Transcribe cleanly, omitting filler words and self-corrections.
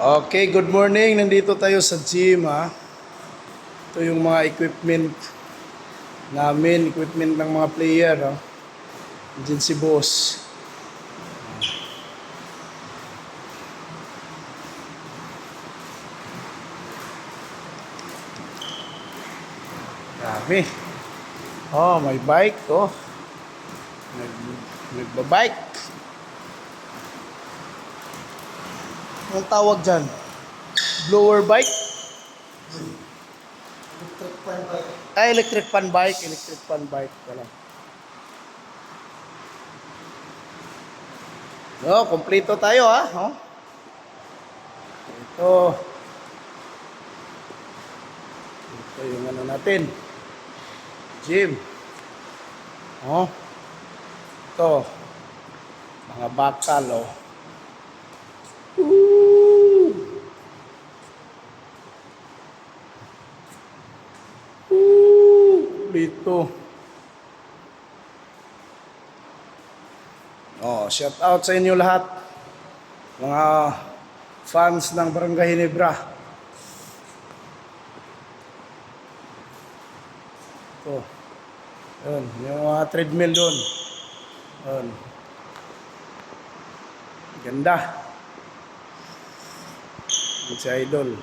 Okay, good morning. Nandito tayo sa gym, ha. Ito yung mga equipment namin, equipment ng mga player, ha. Diyan si boss. Grabe. Oh, may bike, oh. Nagbabike. Anong tawag dyan? Blower bike? Electric fan bike. Electric fan bike. Electric fan bike pala. No, kompleto tayo, ha. Oh. Ito yung ano natin. Gym. Oh. Ito. Mga bakal, oh. Woo! Woo! Dito. Oh, shout out sa inyo lahat. Mga fans ng Barangay Ginebra. Ito. Yun, yung mga treadmill doon. Yun. Ganda. Yun si Idol.